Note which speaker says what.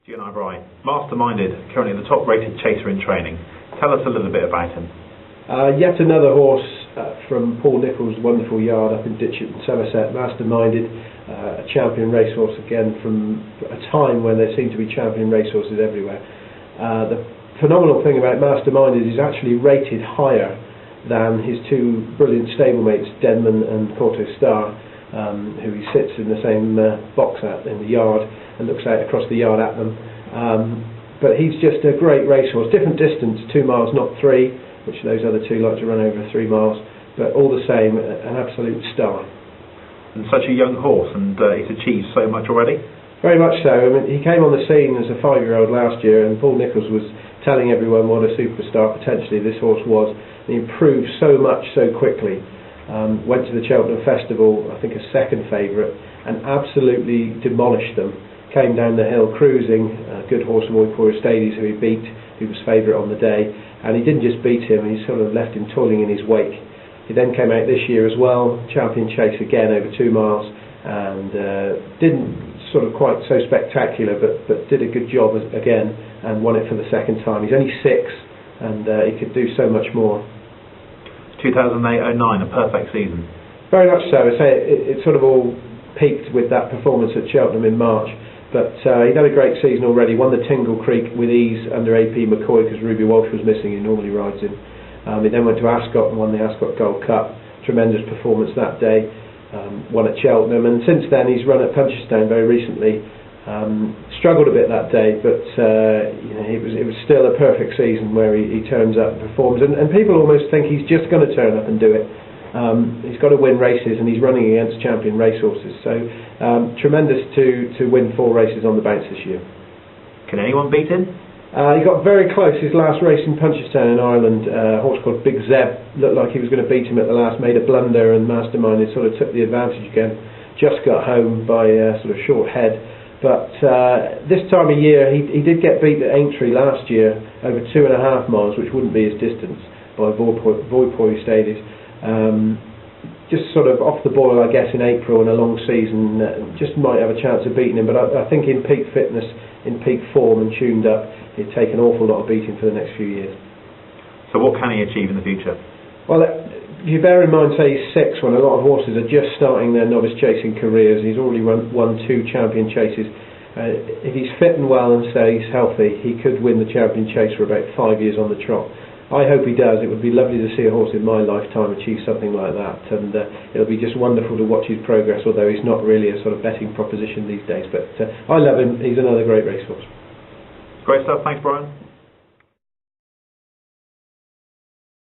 Speaker 1: Brian. Masterminded, currently the top rated chaser in training. Tell us a little bit about him.
Speaker 2: Yet another horse from Paul Nicholls' wonderful yard up in Ditchett in Somerset. Masterminded, a champion racehorse again from a time when there seemed to be champion racehorses everywhere. The phenomenal thing about Masterminded is actually rated higher than his two brilliant stablemates, Denman and Porto Star, who he sits in the same box at in the yard and looks out across the yard at them. But he's just a great racehorse. Different distance, 2 miles, not 3, which those other two like to run over 3 miles, but all the same, an absolute star.
Speaker 1: And such a young horse, and he's achieved so much already?
Speaker 2: Very much so. I mean, he came on the scene as a 5-year-old last year, and Paul Nicholls was telling everyone what a superstar potentially this horse was. He improved so much so quickly. Went to the Cheltenham Festival, I think a second favourite, and absolutely demolished them. Came down the hill cruising, a good horse from Masterminded, who he beat, who was favourite on the day, and he didn't just beat him, he sort of left him toiling in his wake. He then came out this year as well, champion chase again over 2 miles, and didn't sort of quite so spectacular, but did a good job again and won it for the second time. He's only 6, and he could do so much more.
Speaker 1: 2008-09, a perfect season.
Speaker 2: Very much so. I say it sort of all peaked with that performance at Cheltenham in March, but he'd had a great season already. Won the Tingle Creek with ease under AP McCoy because Ruby Walsh was missing, who normally rides him. He then went to Ascot and won the Ascot Gold Cup. Tremendous performance that day. Won at Cheltenham, and since then he's run at Punchestown very recently. Struggled a bit that day, but it was still a perfect season where he turns up and performs, and people almost think he's just going to turn up and do it. He's got to win races, and he's running against champion racehorses, so tremendous to win 4 races on the bounce this year.
Speaker 1: Can anyone beat him?
Speaker 2: He got very close. His last race in Punchestown in Ireland, a horse called Big Zeb looked like he was going to beat him at the last, made a blunder, and Masterminded sort of took the advantage again. Just got home by a sort of short head. But this time of year, he did get beat at Aintree last year over 2.5 miles, which wouldn't be his distance, by Masterminded. Just sort of off the boil, I guess, in April in a long season, just might have a chance of beating him. But I think in peak fitness, in peak form and tuned up, he'd take an awful lot of beating for the next few years.
Speaker 1: So what can he achieve in the future?
Speaker 2: Well, if you bear in mind, say he's 6, when a lot of horses are just starting their novice chasing careers, he's already won 2 champion chases. If he's fit and well and stays healthy, he could win the champion chase for about 5 years on the trot. I hope he does. It would be lovely to see a horse in my lifetime achieve something like that, and it'll be just wonderful to watch his progress, although he's not really a sort of betting proposition these days. But I love him. He's another great racehorse.
Speaker 1: Great stuff. Thanks, Brian.